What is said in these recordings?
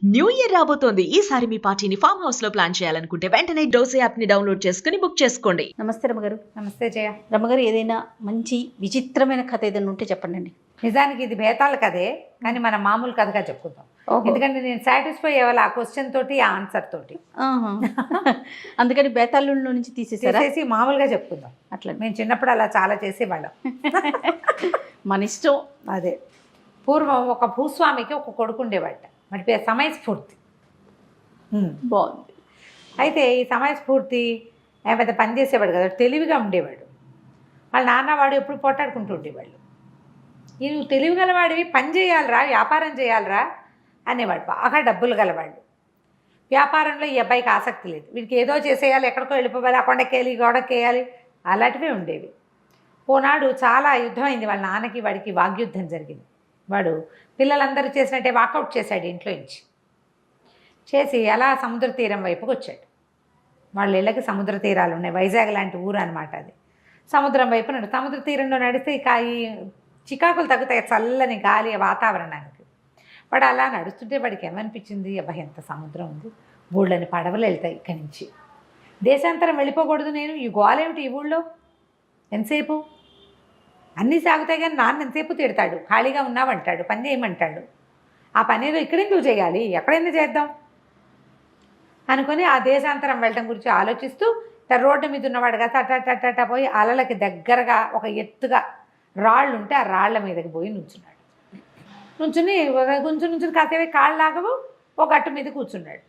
New year రాబోతోంది. ఈసారి మీ పార్టీని ఫామ్ హౌస్ లో ప్లాన్ చేయాలనుకుంటే వెంటనే డోసే యాప్ ని డౌన్లోడ్ చేసుకుని బుక్ చేసుకోండి. నమస్తే రమ్మగారు. నమస్తే జయ. రమ్మగారు, ఏదైనా మంచి విచిత్రమైన కథ ఏదైనా ఉంటే చెప్పండి. నిజానికి ఇది బేతాళ కథే, కానీ మనం మామూలు కథగా చెప్పుకుందాం. ఎందుకంటే నేను సాటిస్ఫై అవ్వాలి ఆ క్వశ్చన్ తోటి, ఆ ఆన్సర్ తోటి. అందుకని బేతాళుల్లో నుంచి తీసేసి మామూలుగా చెప్పుకుందాం. అట్లా మేము చిన్నప్పుడు అలా చాలా చేసేవాళ్ళం. మన ఇష్టం. అదే, పూర్వం ఒక భూస్వామికి ఒక కొడుకు ఉండేవాట. మరి పేరు సమయస్ఫూర్తి. బాగుంది. అయితే ఈ సమయస్ఫూర్తి ఏమైతే పని చేసేవాడు కదా, తెలివిగా ఉండేవాడు. వాళ్ళ నాన్నవాడు ఎప్పుడు పోటాడుకుంటూ ఉండేవాళ్ళు. ఈ నువ్వు తెలివి గలవాడివి, పని చేయాలరా, వ్యాపారం చేయాలరా అనేవాడు. బాగా డబ్బులు గలవాళ్ళు. వ్యాపారంలో ఈ అబ్బాయికి ఆసక్తి లేదు. వీడికి ఏదో చేసేయాలి, ఎక్కడికో వెళ్ళిపోవాలి, ఆ కొండకేయాలి, గోడకేయాలి, అలాంటివే ఉండేవి. ఓనాడు చాలా యుద్ధం అయింది. వాళ్ళ నాన్నకి వాడికి వాగ్యుద్ధం జరిగింది. వాడు పిల్లలందరూ చేసినట్టే వాకౌట్ చేశాడు ఇంట్లో నుంచి. చేసి అలా సముద్ర తీరం వైపుకి వచ్చాడు. వాళ్ళ ఇళ్ళకి సముద్ర తీరాలు ఉన్నాయి. వైజాగ్ లాంటి ఊరు అనమాట అది. సముద్రం వైపు సముద్ర తీరంలో నడిస్తే ఇక ఈ చికాకులు తగ్గుతాయి, చల్లని గాలి వాతావరణానికి. వాడు అలా నడుస్తుంటే వాడికి ఏమనిపించింది, అబ్బా ఎంత సముద్రం ఉంది, ఊళ్ళని పడవలు వెళ్తాయి ఇక్కడి నుంచి, దేశాంతరం వెళ్ళిపోకూడదు నేను, ఈ గోలేమిటి ఈ ఊళ్ళో ఎంతసేపు, అన్నీ సాగుతాయి కానీ నాన్న ఎంతసేపు తిడతాడు, ఖాళీగా ఉన్నావంటాడు, పని చేయమంటాడు, ఆ పని ఏదో ఇక్కడెందుకు చేయాలి, ఎక్కడైనా చేద్దాం అనుకొని ఆ దేశాంతరం వెళ్ళటం గురించి ఆలోచిస్తూ రోడ్డు మీద ఉన్నవాడు కదా టటా పోయి అలలకి దగ్గరగా ఒక ఎత్తుగా రాళ్ళు ఉంటే ఆ రాళ్ల మీదకి పోయి నుంచున్నాడు. నుంచుని కాసేపు కాళ్ళు లాగవు, ఒక గట్టు మీద కూర్చున్నాడు.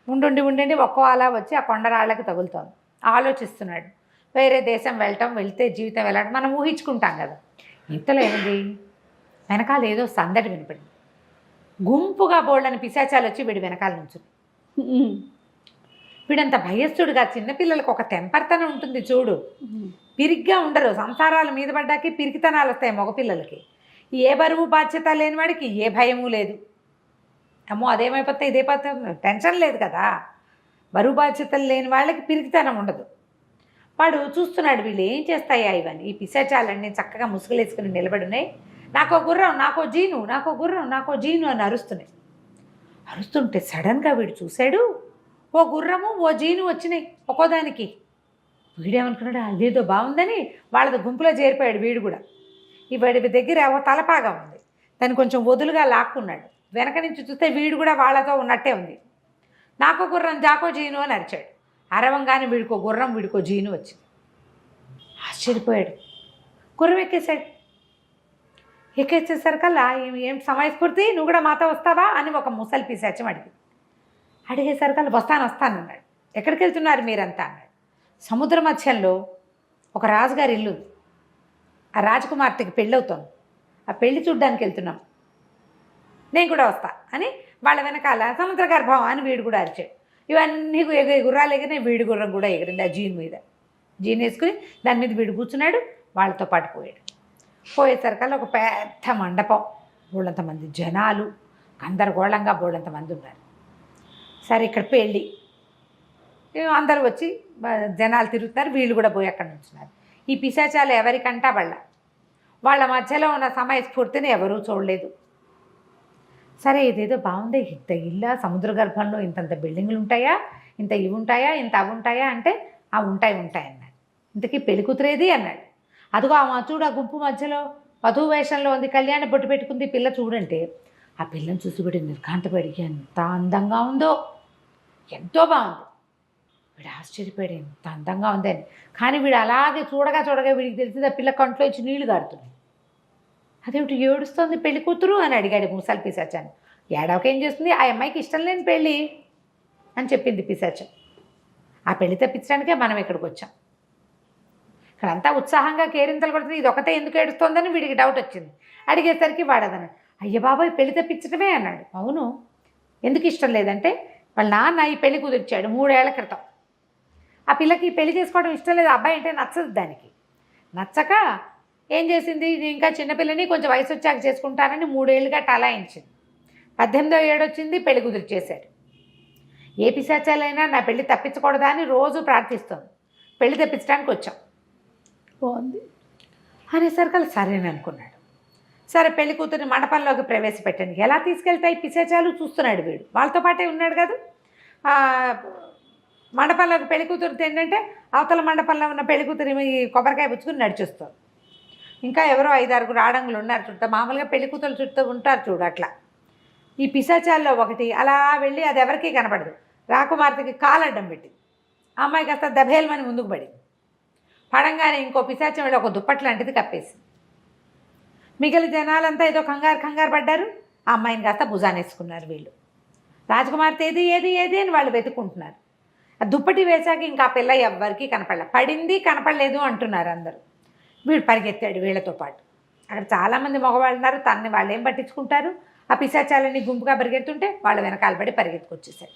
ఉండి ఒక్కో అలా వచ్చి ఆ కొండ రాళ్ళకి తగులుతోంది. ఆలోచిస్తున్నాడు. వేరే దేశం వెళ్తే జీవితం వెళ్ళడం మనం ఊహించుకుంటాం కదా. ఇంతలో ఏమింది, వెనకాల ఏదో సందడి వినపడింది. గుంపుగా బోళ్ళని పిశాచాలు వచ్చి వీడి వెనకాల నుంచుని. వీడంత భయస్థుడుగా, చిన్నపిల్లలకు ఒక తెంపర్తనం ఉంటుంది చూడు, పిరిగ్గా ఉండరు. సంసారాల మీద పడ్డాకి పిరికితనాలు వస్తాయి మగపిల్లలకి. ఏ బరువు బాధ్యత లేని వాడికి ఏ భయము లేదు. అమ్మో అదేమైపోతే ఇదేపోతే టెన్షన్ లేదు కదా. బరువు బాధ్యతలు లేని వాళ్ళకి పిరికితనం ఉండదు. వాడు చూస్తున్నాడు, వీళ్ళు ఏం చేస్తాయా ఇవన్నీ, ఈ పిశాచాలన్నీ చక్కగా ముసుగులేసుకుని నిలబడున్నాయి, నాకో గుర్రం, నాకో జీను, నాకో గుర్రం, నాకో జీను అని అరుస్తున్నాయి. అరుస్తుంటే సడన్గా వీడు చూశాడు, ఓ గుర్రము ఓ జీను వచ్చినాయి ఒక్కోదానికి. వీడేమనుకున్నాడు, అదేదో బాగుందని వాళ్ళది గుంపులో చేరిపోయాడు వీడు కూడా. ఈ వాడి దగ్గర ఓ తలపాగా ఉంది, దాన్ని కొంచెం వదులుగా లాక్కున్నాడు. వెనక నుంచి చూస్తే వీడు కూడా వాళ్ళతో ఉన్నట్టే ఉంది. నాకో గుర్రం జాకో జీను అని అరిచాడు. అరవంగానే వీడికో గుర్రం వీడికో జీను వచ్చింది. ఆశ్చర్యపోయాడు. గుర్రం ఎక్కేసేసరికల్లా ఏం సమయస్ఫూర్తి, నువ్వు కూడా మాతో వస్తావా అని ఒక ముసలి పిశాచం అడిగేసరికల్లా వస్తాను అన్నాడు. ఎక్కడికి వెళ్తున్నారు మీరంతా అన్నాడు. సముద్ర మధ్యంలో ఒక రాజుగారి ఇల్లు, ఆ రాజకుమార్తెకి పెళ్ళి అవుతాను, ఆ పెళ్లి చూడ్డానికి వెళ్తున్నాం, నేను కూడా వస్తా అని వాళ్ళ వెనకాల సముద్ర గర్భం అని వీడు కూడా అరిచాడు. ఇవన్నీ గుర్రాలు ఎగిరినాయి, వీడి గుర్రం కూడా ఎగిరింది ఆ జీన్ మీద. జీన్ వేసుకుని దాని మీద వీడు కూర్చున్నాడు, వాళ్ళతో పాటు పోయేసరికల్లా ఒక పెద్ద మండపం, బోళ్ళంతమంది జనాలు, గందరగోళంగా బోళ్ళంతమంది ఉన్నారు. సరే ఇక్కడ పెళ్ళి, అందరూ వచ్చి జనాలు తిరుగుతున్నారు, వీళ్ళు కూడా పోయి అక్కడ నుంచున్నారు. ఈ పిశాచాలు ఎవరికంటా వాళ్ళ మధ్యలో ఉన్న సమయస్ఫూర్తిని ఎవరూ చూడలేదు. సరే ఇదేదో బాగుంది, ఇంత ఇల్లా, సముద్ర గర్భంలో ఇంతంత బిల్డింగులు ఉంటాయా, ఇంత ఇవి ఉంటాయా, ఇంత అవి ఉంటాయా అంటే ఆ ఉంటాయి అన్నాడు. ఇంతకీ పెళ్లి కూతురేది అన్నాడు. అదిగో ఆ చూడు, ఆ గుంపు మధ్యలో వధువు వేషంలో ఉంది, కళ్యాణ బొట్టు పెట్టుకుంది పిల్ల చూడంటే, ఆ పిల్లని చూసిబడి నిర్ఘాంతపడి ఎంత అందంగా ఉందో, ఎంతో బాగుంది. వీడు ఆశ్చర్యపోయాడు, ఎంత అందంగా ఉందని. కానీ వీడు అలాగే చూడగా వీడికి తెలిసింది ఆ పిల్ల కంట్లో ఇచ్చి నీళ్లు గారుతుంది. అదేమిటి ఏడుస్తుంది పెళ్లి కూతురు అని అడిగాడు ముసలి పిశాచాన్ని. ఏడవకేం చేస్తుంది, ఆ అమ్మాయికి ఇష్టం లేని పెళ్ళి అని చెప్పింది పిశాచం. ఆ పెళ్లి తప్పించడానికే మనం ఇక్కడికి వచ్చాం. ఇక్కడంతా ఉత్సాహంగా కేరింతలు కొడుతుంది, ఇది ఒకటే ఎందుకు ఏడుస్తోందని వీడికి డౌట్ వచ్చింది. అడిగేసరికి వాడదన్నాడు, అయ్య బాబాయ్ పెళ్లి తప్పించడమే అన్నాడు. అవును, ఎందుకు ఇష్టం లేదంటే వాళ్ళ నాన్న ఈ పెళ్లి కుదిర్చాడు 3 ఏళ్ల క్రితం. ఆ పిల్లకి పెళ్లి చేసుకోవడం ఇష్టం లేదు, అబ్బాయి అంటే నచ్చదు. దానికి నచ్చక ఏం చేసింది, ఇంకా చిన్నపిల్లని కొంచెం వయసు వచ్చాక చేసుకుంటానని 3 ఏళ్ళుగా టలాయించింది. 18వ ఏడు వచ్చింది, పెళ్లి కుదిర్చేశాడు. ఏ పిశాచాలైనా నా పెళ్లి తప్పించకూడదా అని రోజు ప్రార్థిస్తుంది. పెళ్లి తప్పించడానికి వచ్చాం. బాగుంది అనేసరికి సరేననుకున్నాడు. సరే పెళ్లి కూతురిని మండపంలోకి ప్రవేశపెట్టండి. ఎలా తీసుకెళ్తాయి పిశాచాలు? చూస్తున్నాడు వీడు, వాళ్ళతో పాటే ఉన్నాడు కదా. మండపంలోకి పెళ్లి కూతురు ఏంటంటే అవతల మండపంలో ఉన్న పెళ్లి కూతురు కొబ్బరికాయ పుచ్చుకుని నడిచొస్తారు. ఇంకా ఎవరో 5-6 ఆడంగులు ఉన్నారు చుట్టూ. మామూలుగా పెళ్లి కూతురు చుట్టూ ఉంటారు చూడు, అట్లా. ఈ పిశాచాల్లో ఒకటి అలా వెళ్ళి, అది ఎవరికీ కనపడదు, రాకుమార్తెకి కాలడ్డం పెట్టింది. ఆ అమ్మాయి కాస్త దభేల్మని ముందుకు పడింది. పడంగానే ఇంకో పిశాచం వెళ్ళి ఒక దుప్పటి లాంటిది కప్పేసింది. మిగిలిన జనాలంతా ఏదో కంగారు పడ్డారు. ఆ అమ్మాయిని కాస్త భుజానేసుకున్నారు వీళ్ళు. రాజకుమార్తె ఏది ఏది ఏది అని వాళ్ళు వెతుక్కుంటున్నారు. ఆ దుప్పటి వేశాక ఇంకా ఆ పిల్ల ఎవ్వరికీ కనపడలే. పడింది, కనపడలేదు అంటున్నారు అందరూ. వీడు పరిగెత్తాడు వీళ్ళతో పాటు. అక్కడ చాలామంది మగవాళ్ళు ఉన్నారు, తనని వాళ్ళు ఏం పట్టించుకుంటారు. ఆ పిశాచాలని గుంపుగా పరిగెత్తుంటే వాళ్ళ వెనకాల పడి పరిగెత్తుకొచ్చేసాడు.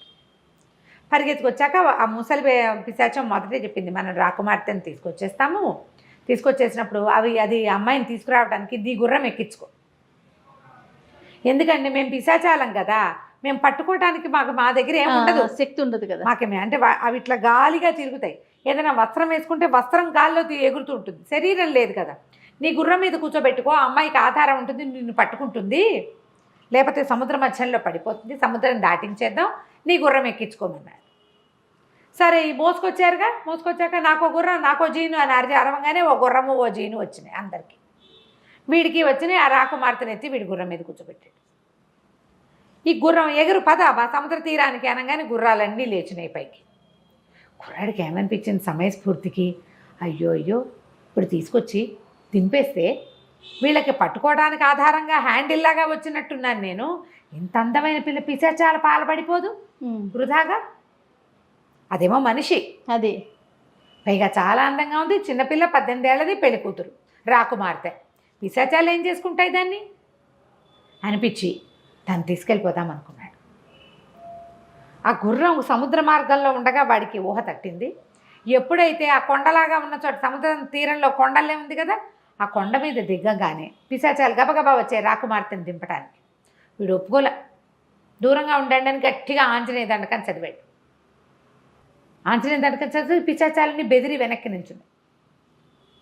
పరిగెత్తుకొచ్చాక ఆ ముసలి పిశాచం మొదటే చెప్పింది, మనం రాకుమార్తెని తీసుకొచ్చేసినప్పుడు అది అమ్మాయిని తీసుకురావడానికి నీ గుర్రం ఎక్కించుకో. ఎందుకంటే మేము పిశాచాలం కదా, మేము పట్టుకోవడానికి మా దగ్గర ఏముండదు, శక్తి ఉండదు కదా మాకేమే. అంటే అవి ఇట్లా గాలిగా తిరుగుతాయి. ఏదైనా వస్త్రం వేసుకుంటే వస్త్రం గాల్లో ఎగురుతూ ఉంటుంది, శరీరం లేదు కదా. నీ గుర్రం మీద కూర్చోబెట్టుకో, ఆ అమ్మాయికి ఆధారం ఉంటుంది, నిన్ను పట్టుకుంటుంది. లేకపోతే సముద్ర మధ్యంలో పడిపోతుంది, సముద్రం దాటించేద్దాం, నీ గుర్రం ఎక్కించుకోమన్నారు. సరే ఈ మోసుకొచ్చాక నాకో గుర్రం నాకో జీను అని అరవంగానే ఓ గుర్రము ఓ జీను వచ్చినాయి అందరికీ. వీడికి వచ్చినాయి. ఆ రాకుమార్తెను ఎత్తి వీడి గుర్రం మీద కూర్చోబెట్టాడు. ఈ గుర్రం ఎగురు పద మా సముద్ర తీరానికి అనగానే గుర్రాలన్నీ లేచినాయి పైకి. కుర్రాడికి ఏమనిపించింది సమయస్ఫూర్తికి, అయ్యో ఇప్పుడు తీసుకొచ్చి దింపేస్తే వీళ్ళకి పట్టుకోవడానికి ఆధారంగా హ్యాండిల్లాగా వచ్చినట్టున్నాను నేను. ఇంత అందమైన పిల్ల పిశాచాల పాలబడిపోదు వృధాగా. అదేమో మనిషి, అదే పైగా చాలా అందంగా ఉంది. చిన్నపిల్ల 18 ఏళ్ళది, పెళ్లి కూతురు, రాకుమార్తె. పిశాచాలు ఏం చేసుకుంటాయి దాన్ని అనిపించి దాన్ని తీసుకెళ్ళిపోదాం అనుకున్నాడు. ఆ గుర్రం సముద్ర మార్గంలో ఉండగా వాడికి ఊహ తట్టింది. ఎప్పుడైతే ఆ కొండలాగా ఉన్న చోట సముద్రం తీరంలో కొండలే ఉంది కదా, ఆ కొండ మీద దిగ్గగానే పిశాచాలు గబగబా వచ్చాయి రాకుమార్తెను దింపడానికి. వీడు ఒప్పుకోలే. దూరంగా ఉండండి అని గట్టిగా ఆంజనేయ దండకం చదివాడు. ఆంజనేయ దండకం చదివి పిశాచాలని బెదిరి వెనక్కి నించుంది.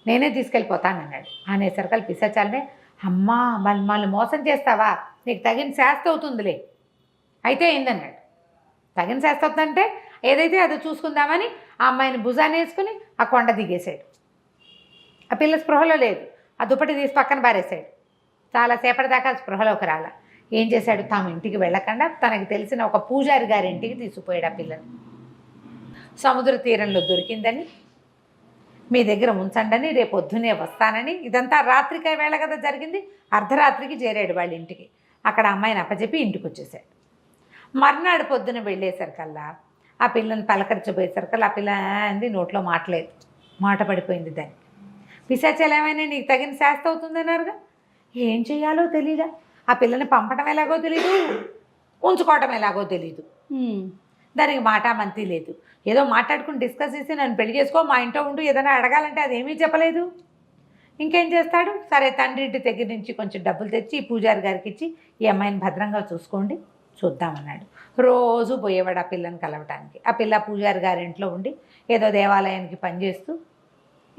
నేనే తీసుకెళ్ళిపోతానన్నాడు. అనేసరికల్ పిశాచాలనే, అమ్మా మమ్మల్ని మోసం చేస్తావా, నీకు తగిన శాస్తి అవుతుందిలే. అయితే ఏందన్నాడు. తగిన శాస్తి అవుతుందంటే ఏదైతే అది చూసుకుందామని ఆ అమ్మాయిని భుజాన్ని వేసుకుని ఆ కొండ దిగేశాడు. ఆ పిల్ల స్పృహలో లేదు. ఆ దుప్పటి తీసి పక్కన పారేశాడు. చాలాసేపటి దాకా స్పృహలోకి రాల. ఏం చేశాడు, తాము ఇంటికి వెళ్ళకుండా తనకు తెలిసిన ఒక పూజారి గారి ఇంటికి తీసుకుపోయాడు ఆ పిల్లని. సముద్ర తీరంలో దొరికిందని, మీ దగ్గర ఉంచండి, రేపు పొద్దునే వస్తానని. ఇదంతా రాత్రికే వేళ కదా జరిగింది. అర్ధరాత్రికి చేరాడు వాళ్ళ ఇంటికి. అక్కడ అమ్మాయిని అప్పచెప్పి ఇంటికి వచ్చేసాడు. మర్నాడు పొద్దున వెళ్ళేసరికల్లా ఆ పిల్లని పలకరించబోయేసరికల్లా ఆ పిల్ల అంది, నోట్లో మాటలేదు, మాట పడిపోయింది దానికి. పిశాచాలు ఏమైనా నీకు తగిన శాస్తి అవుతుందన్నారుగా, ఏం చేయాలో తెలీదా. ఆ పిల్లని పంపడం ఎలాగో తెలీదు, ఉంచుకోవటం ఎలాగో తెలీదు. దానికి మాట మంతి లేదు. ఏదో మాట్లాడుకుని డిస్కస్ చేసి నన్ను పెళ్లి చేసుకో, మా ఇంట్లో ఉండు, ఏదైనా అడగాలంటే అదేమీ చెప్పలేదు. ఇంకేం చేస్తాడు. సరే తండ్రి ఇంటి దగ్గర నుంచి కొంచెం డబ్బులు తెచ్చి పూజారి గారికి ఇచ్చి ఈ అమ్మాయిని భద్రంగా చూసుకోండి, చూద్దామన్నాడు. రోజు పోయేవాడు ఆ పిల్లని కలవటానికి. ఆ పిల్ల పూజారి గారి ఇంట్లో ఉండి ఏదో దేవాలయానికి పనిచేస్తూ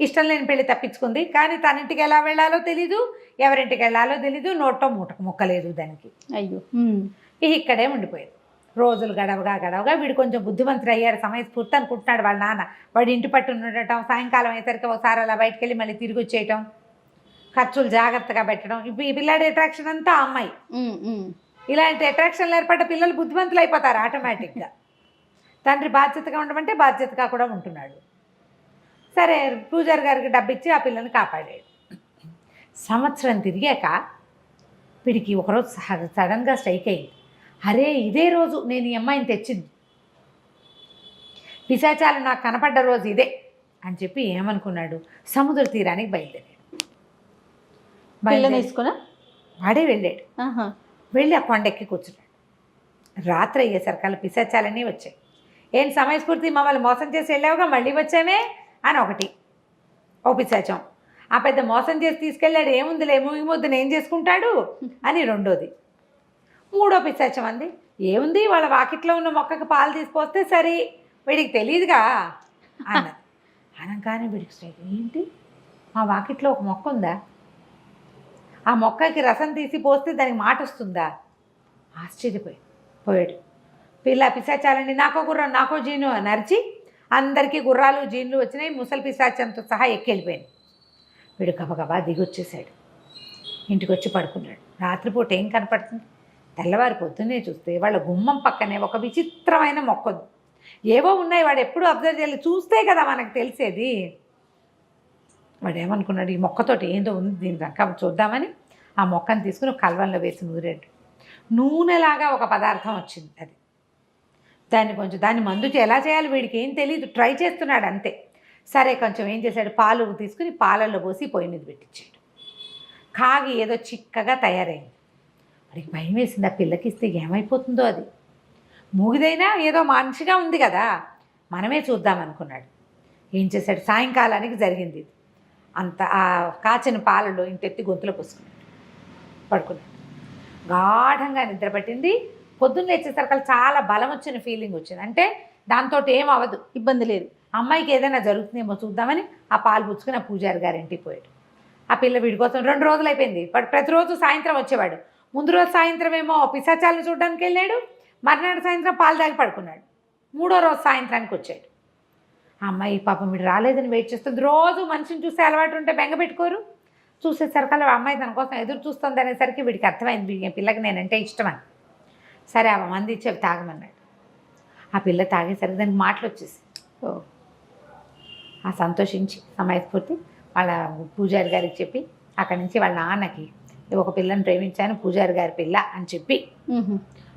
ఇష్టం లేని పెళ్లి తప్పించుకుంది. కానీ తన ఇంటికి ఎలా వెళ్ళాలో తెలీదు, ఎవరింటికి వెళ్ళాలో తెలీదు, నోట్లో ముక్కలేదు దానికి. అయ్యో. ఇక్కడే ఉండిపోయేది. రోజులు గడవగా వీడు కొంచెం బుద్ధిమంతుడు అయ్యాడు. సమయస్ఫూర్తి అనుకుంటున్నాడు వాళ్ళ నాన్న. వాడి ఇంటి పట్టు ఉండటం, సాయంకాలం అయ్యేసరికి ఒకసారి అలా బయటకు వెళ్ళి మళ్ళీ తిరిగి వచ్చేయటం, ఖర్చులు జాగ్రత్తగా పెట్టడం. ఇప్పుడు ఈ పిల్లాడి అట్రాక్షన్ అంతా అమ్మాయి. ఇలాంటి అట్రాక్షన్లు ఏర్పడ్డ పిల్లలు బుద్ధిమంతులు అయిపోతారు ఆటోమేటిక్గా. తండ్రి బాధ్యతగా ఉండమంటే బాధ్యతగా కూడా ఉంటున్నాడు. సరే పూజారి గారికి డబ్బు ఇచ్చి ఆ పిల్లని కాపాడాడు. సంవత్సరం తిరిగాక వీడికి ఒకరోజు సడన్గా స్ట్రైక్ అయ్యింది. అరే ఇదే రోజు నేను ఈ అమ్మాయిని తెచ్చింది, పిశాచాలు నాకు కనపడ్డ రోజు ఇదే అని చెప్పి ఏమనుకున్నాడు, సముద్ర తీరానికి బయలుదేరాడు. వాడే వెళ్ళాడు. వెళ్ళి ఆ కొండెక్కి కూర్చున్నాడు. రాత్రి అయ్యేసరికల్లా పిశాచాలన్నీ వచ్చాయి. ఏం సమయస్ఫూర్తి, మమ్మల్ని మోసం చేసి వెళ్ళావుగా, మళ్ళీ వచ్చామే అని ఒకటి ఓ పిశాచం. ఆ పెద్ద మోసం చేసి తీసుకెళ్ళాడు, ఏముందిలే ముద్దును ఏం చేసుకుంటాడు అని రెండోది. మూడో పిశాచం అంది, ఏముంది వాళ్ళ వాకిట్లో ఉన్న మొక్కకి పాలు తీసుకొస్తే సరి, వీడికి తెలియదుగా అన్నది. అనగానే వీడికి ఏంటి, మా వాకిట్లో ఒక మొక్క ఉందా, ఆ మొక్కకి రసం తీసి పోస్తే దానికి మాట వస్తుందా? పోయాడు. పిల్ల పిశాచాలండి, నాకో గుర్రం నాకో జీను అని అరిచి అందరికీ గుర్రాలు జీన్లు వచ్చినాయి. ముసలి పిశాచంతో సహా ఎక్కెళ్ళిపోయాను. వీడు గబగబా దిగి వచ్చేసాడు. ఇంటికి వచ్చి పడుకున్నాడు. రాత్రిపూట ఏం కనపడుతుంది? తెల్లవారి పొద్దున్నే చూస్తే వాళ్ళ గుమ్మం పక్కనే ఒక విచిత్రమైన మొక్క ఉంది. ఏవో ఉన్నాయి, వాడు ఎప్పుడు అబ్జర్వ్ చేయాలి, చూస్తే కదా మనకు తెలిసేది. వాడు ఏమనుకున్నాడు, ఈ మొక్కతోటి ఏందో ఉంది, దీని రకం చూద్దామని ఆ మొక్కను తీసుకుని కల్వంలో వేసి నూరాడు. నూనెలాగా ఒక పదార్థం వచ్చింది. అది దాన్ని మందు ఎలా చేయాలి వీడికి ఏం తెలియదు, ట్రై చేస్తున్నాడు అంతే. సరే కొంచెం ఏం చేశాడు, పాలు తీసుకుని పాలల్లో పోసి పొయ్యి మీద పెట్టించాడు. కాగి ఏదో చిక్కగా తయారైంది. వాడికి భయం వేసింది, ఆ పిల్లకి ఇస్తే ఏమైపోతుందో. అది మూగిదైనా ఏదో మనిషిగా ఉంది కదా, మనమే చూద్దామనుకున్నాడు. ఏం చేశాడు, సాయంకాలానికి జరిగింది ఇది అంత. ఆ కాచిన పాలలో ఇంతెత్తి గొంతులో పోసుకున్నాడు, పడుకున్నాడు. గాఢంగా నిద్ర పట్టింది. పొద్దున్న లేచేసరికి చాలా బలం వచ్చిన ఫీలింగ్ వచ్చింది. అంటే దాంతో ఏం అవ్వదు, ఇబ్బంది లేదు, అమ్మాయికి ఏదైనా జరుగుతుందేమో చూద్దామని ఆ పాలు పుచ్చుకుని ఆ పూజారి గారి ఇంటికి పోయాడు. ఆ పిల్ల వీడి కోసం 2 రోజులు అయిపోయింది. ప్రతిరోజు సాయంత్రం వచ్చేవాడు. ముందు రోజు సాయంత్రం ఏమో పిశాచాలను చూడడానికి వెళ్ళాడు, మర్నాడు సాయంత్రం పాలు తాగి పడుకున్నాడు. 3వ రోజు సాయంత్రానికి వచ్చాడు. ఆ అమ్మాయి పాపం వీడు రాలేదని వెయిట్ చేస్తుంది. రోజు మనిషిని చూసే అలవాటు ఉంటే బెంగ పెట్టుకోరు. చూసేసరికి ఆ అమ్మాయి తన కోసం ఎదురు చూస్తుంది అనేసరికి వీడికి అర్థమైంది, పిల్లకి నేనంటే ఇష్టమని. సరే ఆ మంది ఇచ్చేవి తాగమన్నాడు. ఆ పిల్ల తాగేసరికి దానికి మాటలు వచ్చేసి ఆ సంతోషించి సమయస్ఫూర్తి వాళ్ళ పూజారి గారికి చెప్పి అక్కడి నుంచి వాళ్ళ నాన్నకి ఒక పిల్లని ప్రేమించాను, పూజారి గారి పిల్ల అని చెప్పి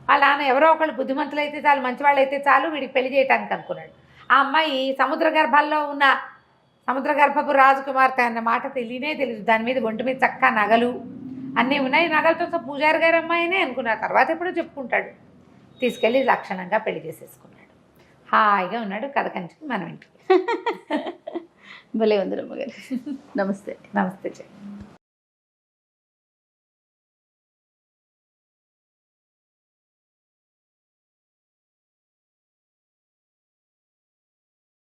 వాళ్ళ నాన్న ఎవరో ఒకళ్ళు బుద్ధిమంతులు అయితే చాలు, మంచివాళ్ళు అయితే చాలు, వీడికి పెళ్లి చేయడానికి అనుకున్నాడు. ఆ అమ్మాయి సముద్ర గర్భంలో ఉన్న సముద్ర గర్భపు రాజకుమార్తె అన్న మాట తెలియదు. దాని మీద ఒంటి మీద చక్కా నగలు అన్నీ ఉన్నాయి. నగలతో పూజారి గారి అమ్మాయినే అనుకున్న తర్వాత ఎప్పుడో చెప్పుకుంటాడు. తీసుకెళ్ళి లక్షణంగా పెళ్లి చేసేసుకున్నాడు. హాయిగా ఉన్నాడు. కథ కంచికి మనం ఇంటికి. భలే ఉంది రమ్మగారు. నమస్తే. నమస్తే చెయ్యి.